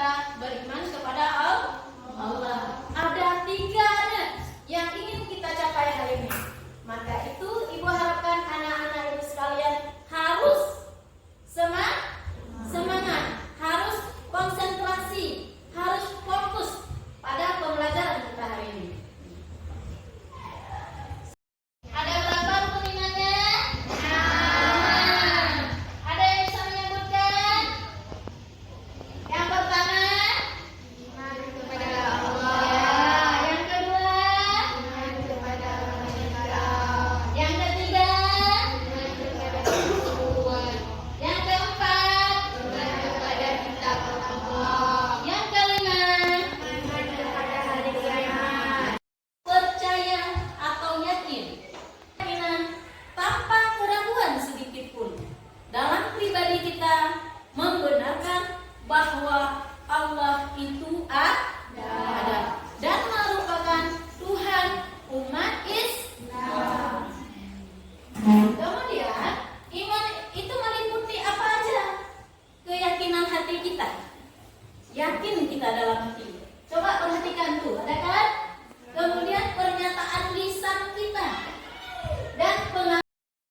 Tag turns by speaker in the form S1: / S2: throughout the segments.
S1: kita beriman kepada Allah. Ada 3 yang ingin kita capai hari ini. Maka itu ibu harapkan anak-anak ibu sekalian harus semangat, harus konsentrasi, harus fokus pada pembelajaran kita hari ini. Ada berapa rukun imannya? Ada yang bisa menyebutkan? Yang pertama, iman kepada Allah. Yang kedua, iman kepada malaikat. Yang ketiga, iman kepada Rasul. Yang keempat, iman kepada kitab Allah. Yang kelima, iman kepada hari kiamat. Percaya atau yakin tanpa keraguan sedikit pun dalam pribadi kita membenarkan bahwa Allah itu ada dan merupakan Tuhan umat Islam. Kemudian iman itu meliputi apa aja? Keyakinan hati kita. Yakin kita dalam hati. Coba perhatikan tuh, ada kan? Kemudian pernyataan lisan kita dan pengalaman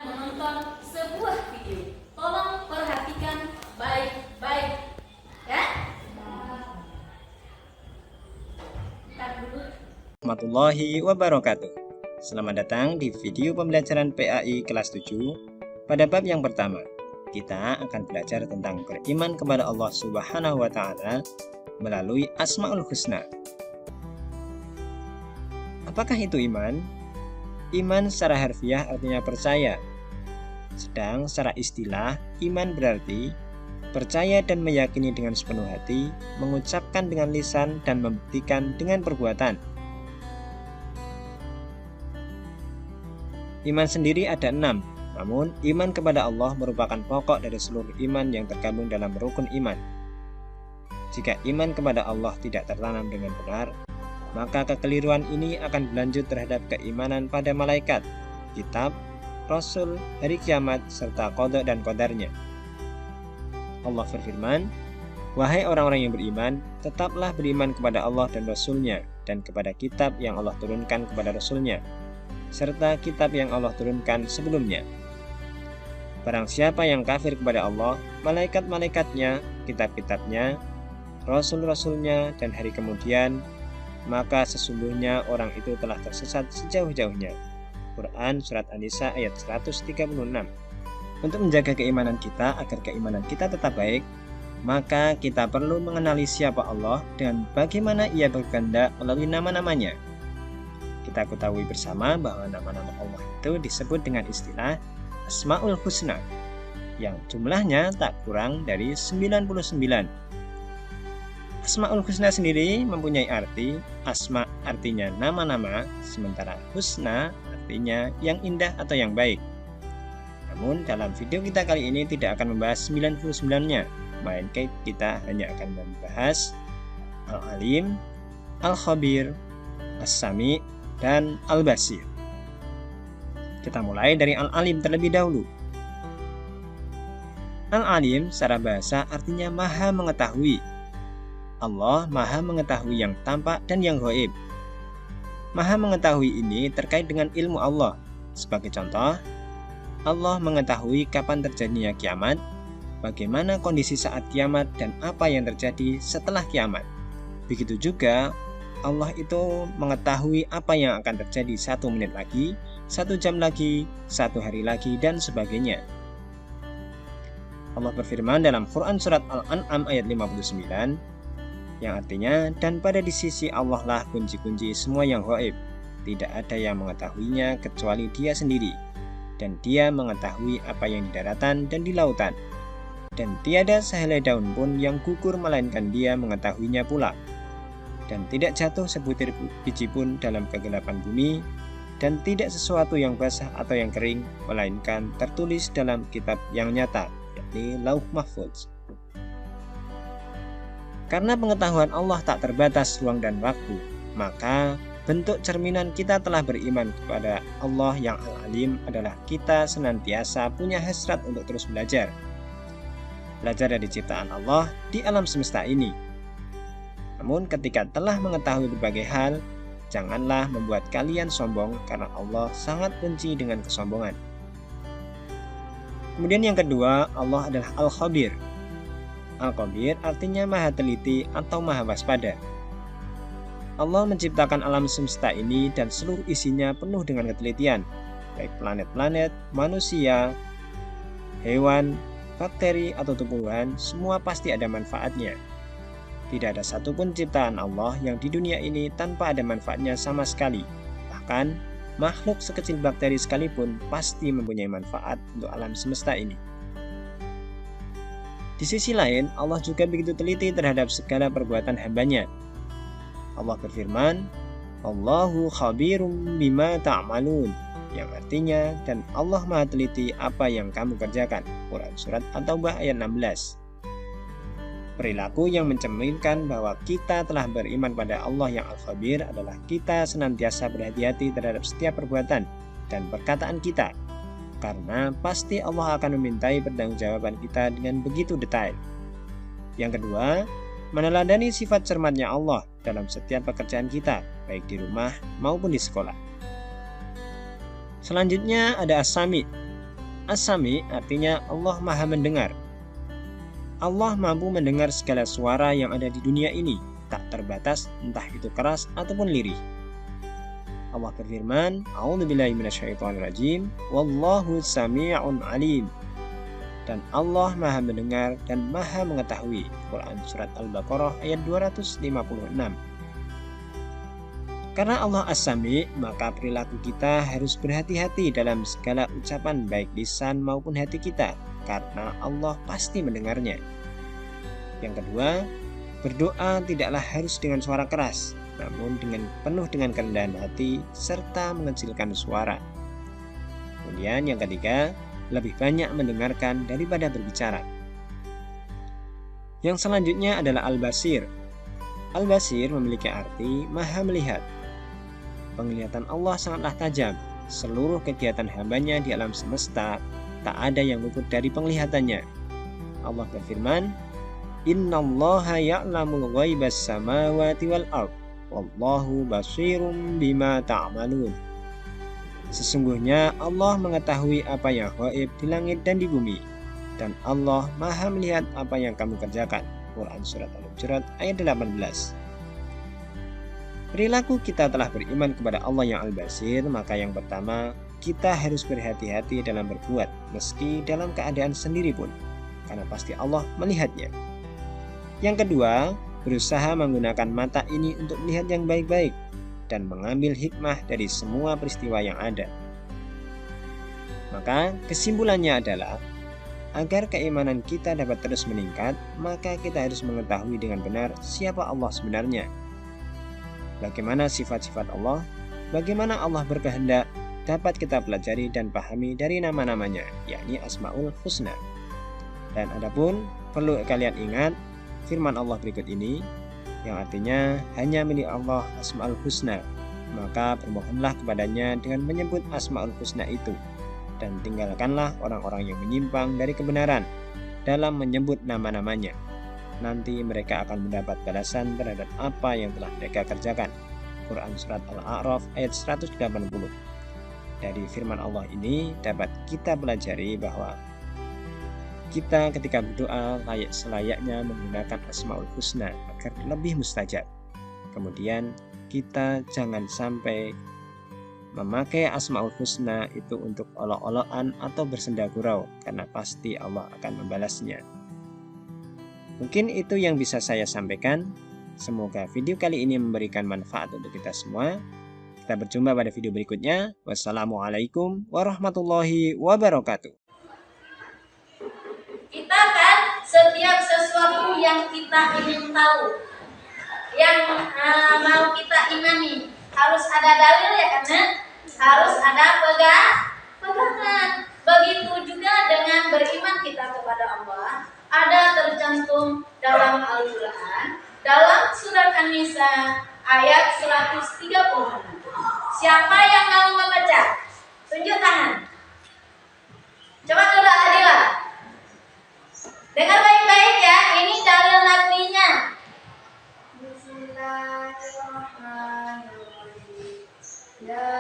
S1: menonton sebuah video. Tolong perhatikan baik-baik, ya? Kita dulu.
S2: Warahmatullahi wabarakatuh. Selamat datang di video pembelajaran PAI kelas 7. Pada bab yang pertama, kita akan belajar tentang beriman kepada Allah Subhanahu wa taala melalui Asmaul Husna. Apakah itu iman? Iman secara harfiah artinya percaya. Sedang secara istilah, iman berarti percaya dan meyakini dengan sepenuh hati, mengucapkan dengan lisan dan membuktikan dengan perbuatan. Iman sendiri ada 6, namun iman kepada Allah merupakan pokok dari seluruh iman yang tergabung dalam rukun iman. Jika iman kepada Allah tidak tertanam dengan benar, maka kekeliruan ini akan berlanjut terhadap keimanan pada malaikat, kitab, rasul, hari kiamat, serta qada dan qadarnya. Allah berfirman, "Wahai orang-orang yang beriman, tetaplah beriman kepada Allah dan Rasul-Nya, dan kepada kitab yang Allah turunkan kepada Rasul-Nya, serta kitab yang Allah turunkan sebelumnya. Barang siapa yang kafir kepada Allah, malaikat-malaikatnya, kitab-kitabnya, Rasul-Rasulnya, dan hari kemudian, maka sesungguhnya orang itu telah tersesat sejauh-jauhnya." Quran Surat An-Nisa ayat 136. Untuk menjaga keimanan kita agar keimanan kita tetap baik, maka kita perlu mengenali siapa Allah dan bagaimana Ia berkehendak melalui nama-namanya. Kita ketahui bersama bahwa nama-nama Allah itu disebut dengan istilah Asmaul Husna, yang jumlahnya tak kurang dari 99. Asmaul Husna sendiri mempunyai arti. Asma artinya nama-nama, sementara Husna artinya yang indah atau yang baik. Namun dalam video kita kali ini tidak akan membahas 99-nya, melainkan kita hanya akan membahas Al-Alim, Al-Khabir, As-Sami, dan Al-Basir. Kita mulai dari Al-Alim terlebih dahulu. Al-Alim secara bahasa artinya maha mengetahui. Allah maha mengetahui yang tampak dan yang gaib. Maha mengetahui ini terkait dengan ilmu Allah. Sebagai contoh, Allah mengetahui kapan terjadinya kiamat, bagaimana kondisi saat kiamat, dan apa yang terjadi setelah kiamat. Begitu juga, Allah itu mengetahui apa yang akan terjadi 1 menit lagi, 1 jam lagi, 1 hari lagi, dan sebagainya. Allah berfirman dalam Quran Surat Al-An'am ayat 59, yang artinya, dan pada di sisi Allah lah kunci-kunci semua yang gaib. Tidak ada yang mengetahuinya kecuali Dia sendiri. Dan Dia mengetahui apa yang di daratan dan di lautan. Dan tiada sehelai daun pun yang gugur melainkan Dia mengetahuinya pula. Dan tidak jatuh sebutir biji pun dalam kegelapan bumi. Dan tidak sesuatu yang basah atau yang kering, melainkan tertulis dalam kitab yang nyata, yakni Lauh Mahfuz. Karena pengetahuan Allah tak terbatas ruang dan waktu, maka bentuk cerminan kita telah beriman kepada Allah yang Al-Alim adalah kita senantiasa punya hasrat untuk terus belajar. Belajar dari ciptaan Allah di alam semesta ini, Namun ketika telah mengetahui berbagai hal, janganlah membuat kalian sombong karena Allah sangat benci dengan kesombongan. Kemudian yang kedua, Allah adalah Al-Khabir. Al-Khabir artinya maha teliti atau maha waspada. Allah menciptakan alam semesta ini dan seluruh isinya penuh dengan ketelitian, baik planet-planet, manusia, hewan, bakteri, atau tumbuhan, semua pasti ada manfaatnya. Tidak ada satupun ciptaan Allah yang di dunia ini tanpa ada manfaatnya sama sekali. Bahkan, makhluk sekecil bakteri sekalipun pasti mempunyai manfaat untuk alam semesta ini. Di sisi lain, Allah juga begitu teliti terhadap segala perbuatan hambanya. Allah berfirman, Allahu khabirum bima ta'malun, yang artinya, dan Allah maha teliti apa yang kamu kerjakan. Quran Surat At-Taubah ayat 16. Perilaku yang mencerminkan bahwa kita telah beriman pada Allah yang Al-Khabir adalah kita senantiasa berhati-hati terhadap setiap perbuatan dan perkataan kita, karena pasti Allah akan memintai pertanggungjawaban kita dengan begitu detail. Yang kedua, meneladani sifat cermatnya Allah dalam setiap pekerjaan kita, baik di rumah maupun di sekolah. Selanjutnya ada As-Sami. As-Sami artinya Allah maha mendengar. Allah mampu mendengar segala suara yang ada di dunia ini, tak terbatas entah itu keras ataupun lirih. Allah berfirman, A'udzubillahi minasyaitonirrajim, Wallahu sami'un alim. Dan Allah maha mendengar dan maha mengetahui. Quran Surat Al-Baqarah ayat 256. Karena Allah As-Sami, maka perilaku kita harus berhati-hati dalam segala ucapan baik lisan maupun hati kita, karena Allah pasti mendengarnya. Yang kedua, berdoa tidaklah harus dengan suara keras, namun penuh dengan kerendahan hati serta mengecilkan suara. Kemudian yang ketiga, lebih banyak mendengarkan daripada berbicara. Yang selanjutnya adalah Al-Basir. Al-Basir memiliki arti maha melihat. Penglihatan Allah sangatlah tajam. Seluruh kegiatan hambanya di alam semesta tak ada yang luput dari penglihatannya. Allah berfirman, Innallaha ya'lamul ghaibas samawati wal ard, wallahu basirum bima ta'malun. Sesungguhnya Allah mengetahui apa yang gaib di langit dan di bumi, dan Allah maha melihat apa yang kamu kerjakan. Quran Surat Al-Hujurat ayat 18. Perilaku kita telah beriman kepada Allah yang Al-Basir, maka yang pertama, kita harus berhati-hati dalam berbuat, meski dalam keadaan sendiri pun, karena pasti Allah melihatnya. Yang kedua, berusaha menggunakan mata ini untuk melihat yang baik-baik dan mengambil hikmah dari semua peristiwa yang ada. Maka kesimpulannya adalah, agar keimanan kita dapat terus meningkat, maka kita harus mengetahui dengan benar siapa Allah sebenarnya, bagaimana sifat-sifat Allah, bagaimana Allah berkehendak, dapat kita pelajari dan pahami dari nama-namanya, yakni Asmaul Husna. Dan adapun perlu kalian ingat firman Allah berikut ini, yang artinya hanya milik Allah Asmaul Husna, maka bermohonlah kepadanya dengan menyebut Asmaul Husna itu, dan tinggalkanlah orang-orang yang menyimpang dari kebenaran dalam menyebut nama-namanya. Nanti mereka akan mendapat balasan terhadap apa yang telah mereka kerjakan. Quran Surat Al-A'raf ayat 180. Dari firman Allah ini dapat kita pelajari bahwa kita ketika berdoa selayaknya menggunakan Asmaul Husna agar lebih mustajab. Kemudian kita jangan sampai memakai Asmaul Husna itu untuk olok-olokan atau bersenda gurau, karena pasti Allah akan membalasnya. Mungkin itu yang bisa saya sampaikan. Semoga video kali ini memberikan manfaat untuk kita semua. Kita berjumpa pada video berikutnya. Wassalamualaikum warahmatullahi wabarakatuh.
S1: Kita kan setiap sesuatu yang kita ingin tahu, yang mau kita imani, harus ada dalil ya karena harus ada pegangan. Begitu juga dengan beriman kita kepada Allah, ada tercantum dalam Al-Quran, dalam surat An-Nisa ayat 136. Siapa yang mau membaca? Tunjuk tangan. Coba dulu Adila. Dengar baik-baik ya, ini dalil naklinya.
S3: Bismillahirrahmanirrahim. Ya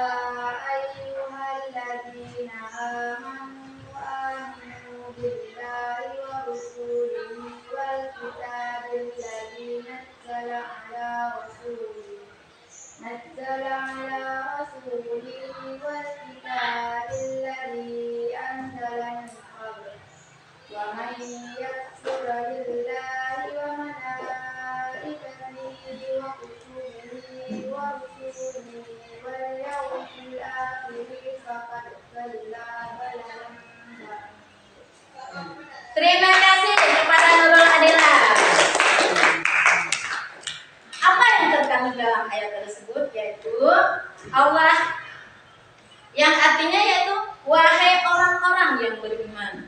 S3: ayyuhalladzina amanu aminu billahi wa rasulihi wal kitabil ladzi nazzala ala rasulihi wal kitabil ladzi anzala min qabl. Wa man yakfur billahi wa malaikatihi wa kutubihi wa rusulihi wal yawmil akhir faqad dhalla dhalalan ba'ida.
S1: Terima kasih kepada Nurul Adila. Apa yang terkandung dalam ayat tersebut yaitu Allah, yang artinya yaitu wahai orang-orang yang beriman,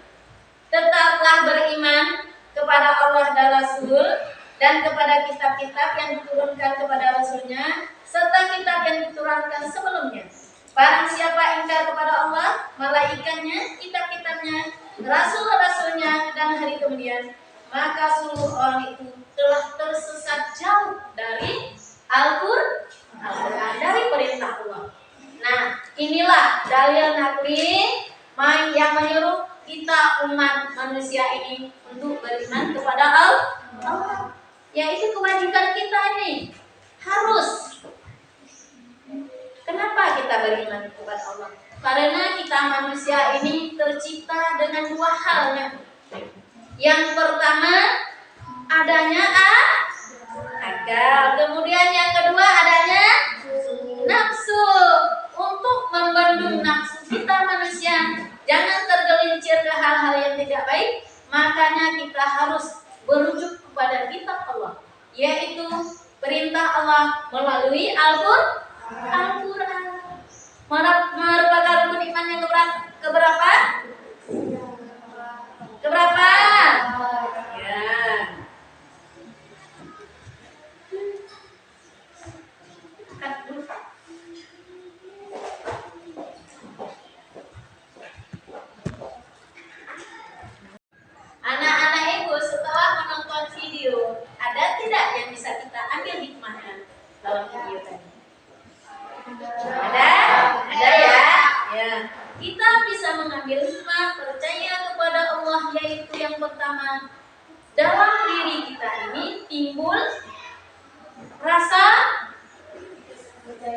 S1: tetaplah beriman kepada Allah dan Rasul dan kepada kitab-kitab yang diturunkan kepada Rasulnya serta kitab yang diturunkan sebelumnya. Barang siapa ingkar kepada Allah, malaikatnya, kitab-kitabnya, rasul-rasulnya dan hari kemudian, maka seluruh orang itu telah tersesat jauh dari Al-Quran, dari perintah Allah. Nah, inilah dalil nakli yang menyuruh kita umat manusia ini untuk beriman kepada Allah. Yaitu kewajiban kita ini harus. Kenapa kita beriman kepada Allah? Karena kita manusia ini tercipta dengan dua halnya. Yang pertama adanya akal, kemudian yang kedua adanya nafsu. Untuk membendung nafsu kita manusia jangan tergelincir ke hal-hal yang tidak baik, makanya kita harus merujuk kepada kitab Allah, yaitu perintah Allah melalui Al-Quran. Merupakan rukun iman yang keberapa? Keberapa? Ya. Anak-anak ibu, setelah menonton video, ada tidak yang bisa kita ambil hikmahnya dalam video tadi? Ada ya. Ya. Kita bisa mengambil hikmah percaya kepada Allah, yaitu yang pertama, dalam diri kita ini timbul rasa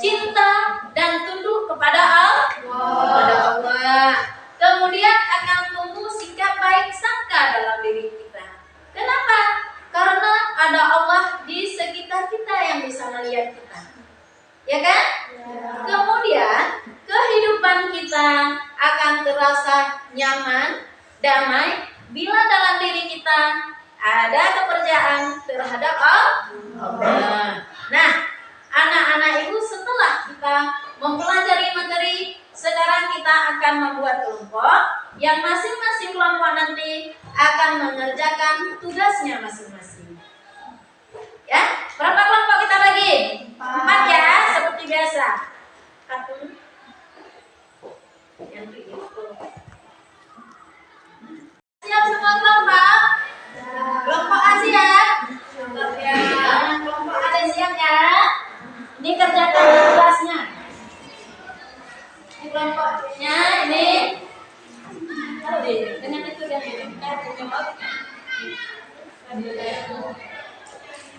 S1: cinta dan tunduk kepada Allah. Kemudian akan tumbuh sikap baik sangka dalam diri kita. Kenapa? Karena ada Allah di sekitar kita yang bisa melihat kita. Ya kan? Kemudian kehidupan kita akan terasa nyaman, damai bila dalam diri kita ada kepercayaan terhadap Allah. Nah, anak-anak ibu, setelah kita mempelajari materi, sekarang kita akan membuat kelompok yang masing-masing kelompok nanti akan mengerjakan tugasnya masing-masing. Ya, berapa kelompok kita bagi? 4 ya, seperti biasa. 1. Siap semua kelompok? Kelompok A siap? Ya, kelompok A siap ya? Ini kerjakan tugasnya. Ini kelompoknya ini. Tahu deh, dengan itu yang kita jawab.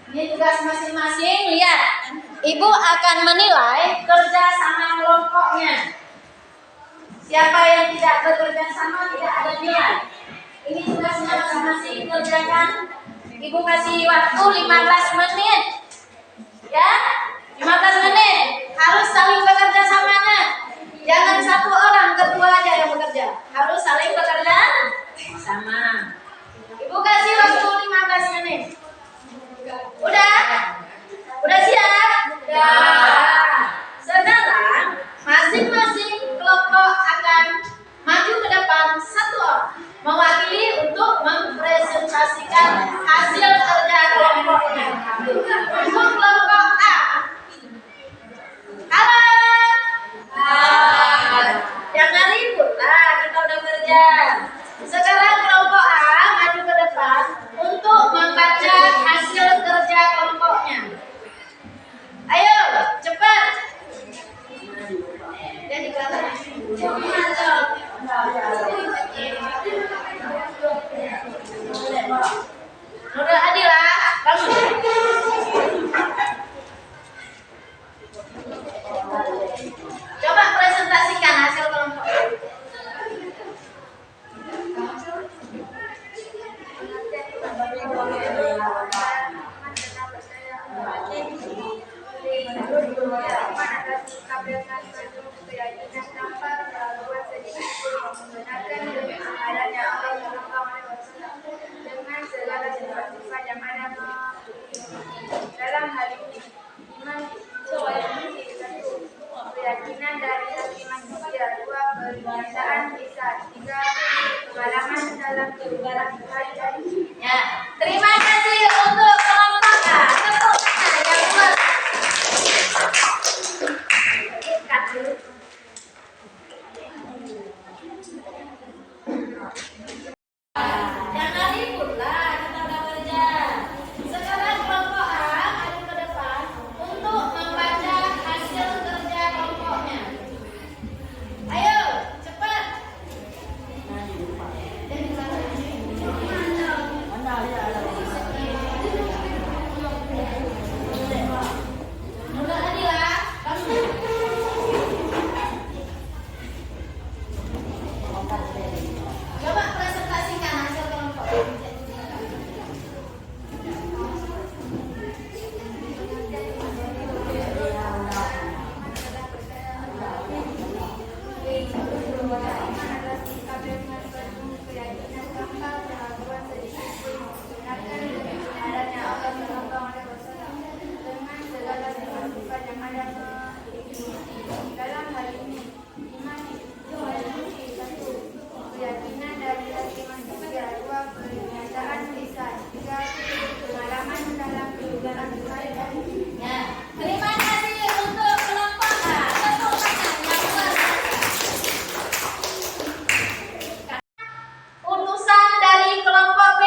S1: Ini tugas masing-masing. Lihat, ibu akan menilai kerja sama kelompoknya. Siapa yang tidak bekerja sama tidak ada nilai. Ini tugasnya masing-masing kerjakan. Ibu kasih waktu 15 menit. Ya, 15 menit. Harus saling bekerja samanya. Jangan satu orang, ketua aja yang bekerja. Harus saling bekerja sama. Ibu kasih waktu 15 menit. Udah? Udah siap? Ya. Sekarang masing-masing kelompok akan maju ke depan satu orang mewakili untuk mempresentasikan hasil kerja kelompoknya. Untuk kelompok A. Halo. Jangan ribut lah, kita udah kerja. Sekarang kelompok A maju ke depan untuk membaca hasil kerja kelompoknya.
S3: kabelkan penuh keyakinan tanpa keraguan sedikit pun membenarkan demi adanya Allah Sallallahu Alaihi Wasallam dengan segala sifat-sifat yang ada dalam hal ini. Iman itu satu, keyakinan dari hati manusia; dua, pernyataan lisan; tiga, pengalaman dalam kehidupan sehari-hari.
S1: Ya, terima kasih untuk kelompok A. Tepuk tangan yang luar. Cut dulu. Jangan ributlah, kita udah kerja. Sekarang kelompok A maju ke depan untuk membaca hasil kerja kelompoknya. Ayo, cepat. Mulai lagi lah. Coba presentasikan hasil kelompok.
S3: Dalam hal ini, iman itu satu, keyakinan dari hati manusia; dua, pernyataan lisan; tiga, pengalaman dalam kehidupan sehari-hari.
S1: Ya, terima kasih untuk kelompok A. Tepuk tangan yang luar biasa. Utusan dari kelompok B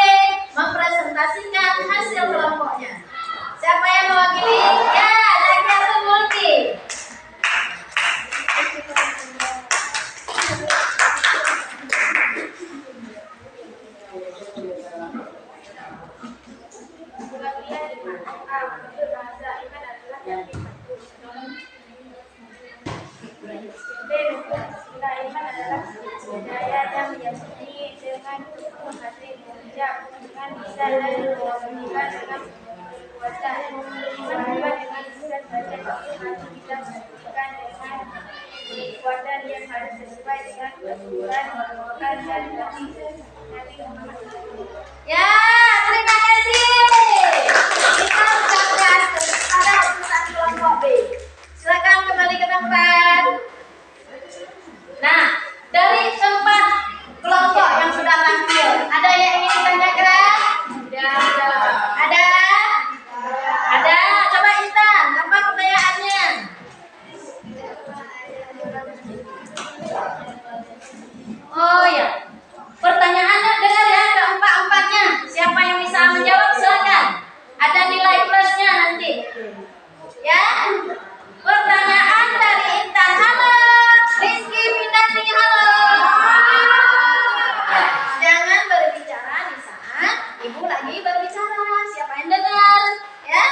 S1: mempresentasikan hasil kelompoknya. Siapa yang mewakili? Ya, Zakiatul Mulki.
S3: Bagian iman. A. Untuk bahasa iman adalah yakin. B. Istilah iman adalah daya yang meyakini dengan hati, mengucap dengan lisan, dan melakukan dengan perbuatan. Iman juga dengan lisan saja, tapi hati kita menentukan dengan kekuatan yang harus sesuai dengan kebutuhan dan hati.
S1: Ya, terima kasih. Kita ucapkan kepada utusan kelompok B. Silakan kembali ke tempat. Nah, dari tempat kelompok yang sudah tampil, ada yang ingin ditanyakan? Ada? Ada. Coba Intan, apa pertanyaannya? Oh ya, pertanyaannya dengar ya, keempat-empatnya. Siapa yang bisa menjawab silakan. Ada nilai plusnya nanti. Ya. Pertanyaan dari Intan. Halo. Rizky Finani, halo. Ya, jangan berbicara di saat ibu lagi berbicara. Siapa yang dengar? Ya.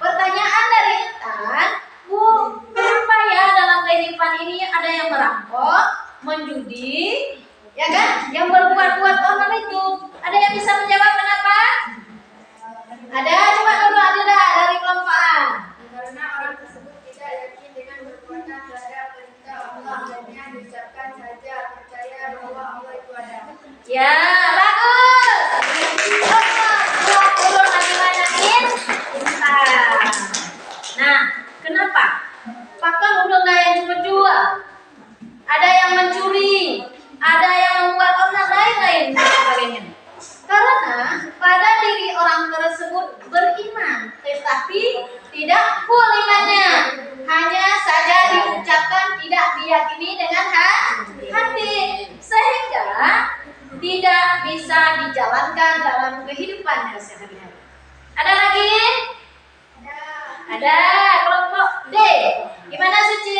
S1: Pertanyaan dari Intan. Bu, kenapa ya dalam kehidupan ini ada yang merampok, menjudi, ya kan? Yang berbuat-buat orang itu. Ada yang bisa menjawab kenapa? Ada, coba dulu Adila dari kelompok A.
S3: Karena orang tersebut tidak yakin dengan perbuatan terhadap perintah Allah, hanya diucapkan saja percaya bahwa Allah itu ada.
S1: Ya, bagus. Allah lagi banyakin. Nah, kenapa? Pakai udah nggak yang berjual. Ada yang mencuri, ada yang membuat orang lain-lain dan sebagainya. Karena pada diri orang tersebut beriman, tetapi tidak full imannya. Hanya saja diucapkan, tidak diyakini dengan hati, sehingga tidak bisa dijalankan dalam kehidupannya sehari-hari. Ada lagi? Ada. Kelompok D. Gimana Suci?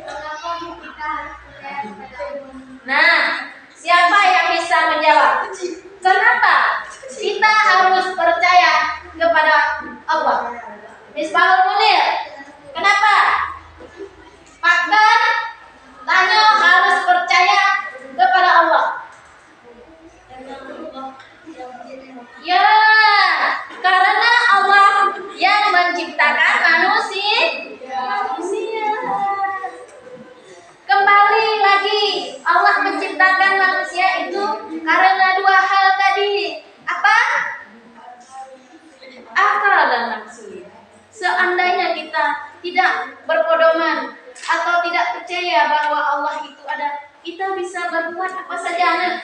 S3: Mengapa kita harus percaya kepada Allah?
S1: Nah, siapa yang bisa menjawab? Kenapa kita harus percaya kepada Allah? Misbahul Munir. Kenapa? Pakan tanya harus percaya kepada Allah. Ya, karena Allah yang menciptakan manusia. Allah menciptakan manusia itu karena dua hal tadi. Apa? Akal dan nafsu. Seandainya kita tidak berpedoman atau tidak percaya bahwa Allah itu ada, kita bisa berbuat apa saja.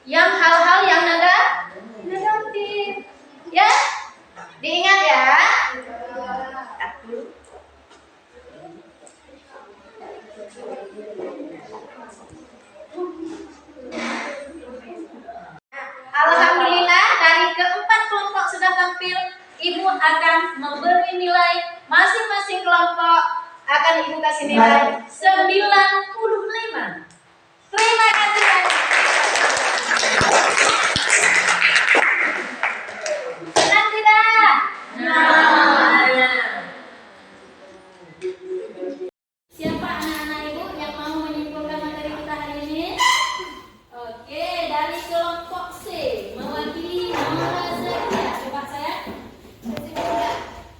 S1: Yang hal-hal yang negatif. Ya? Diingat ya. Alhamdulillah dari keempat kelompok sudah tampil. Ibu akan memberi nilai masing-masing kelompok akan Ibu kasih nilai 95. Terima kasih. Senang tidak? Siapa anak-anak Ibu yang mau menyimpulkan materi kita hari ini? Oke, dari kelompok C mewakili Mama Zakia. Coba saya.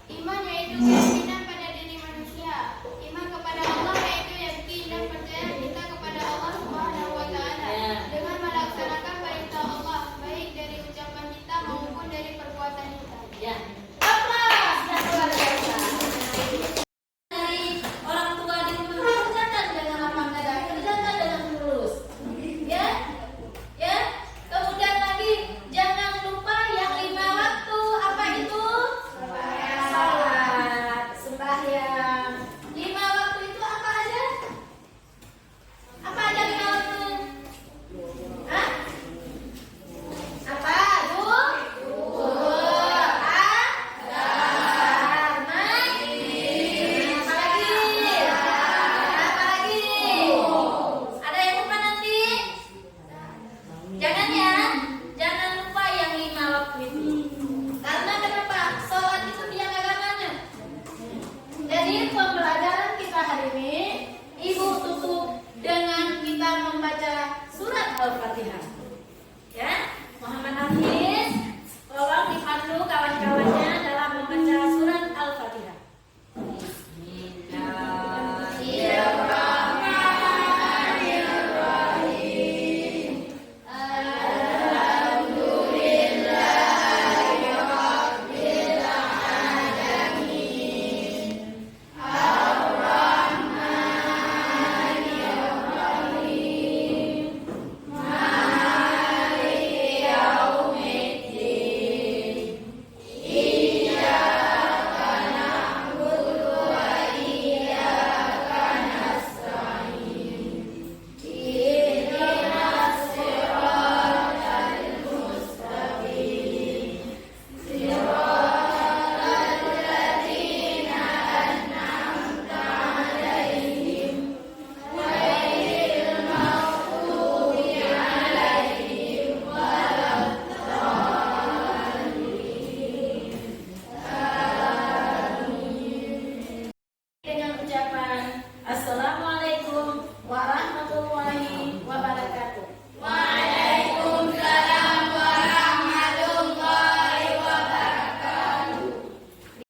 S3: Iman yaitu keyakinan pada diri manusia. Iman kepada Allah yaitu yakin dan percaya kita kepada Allah Subhanahu wa taala dengan melaksanakan perintah Allah baik dari ucapan kita maupun dari perbuatan kita.
S1: Ya. Aplaus yang luar biasa. Dari orang tua di rumah kerjakan dengan lapang dada, kerjakan dengan tulus. Ya. Ya. Kemudian lagi jangan lupa yang 5 waktu. Apa itu? Salat, sembahyang. 5 waktu itu apa aja? Apa aja 5 waktu? Hah? Apa? Zuhur, asar, maghrib. Apa lagi? Apa lagi? Ada yang lupa nanti? Jangan ya, jangan lupa yang 5 waktu itu. Karena kenapa? Sholat itu tiang agamanya. Jadi pembelajaran kita hari ini, Ibu tutup dengan kita membaca surat Al-Fatihah.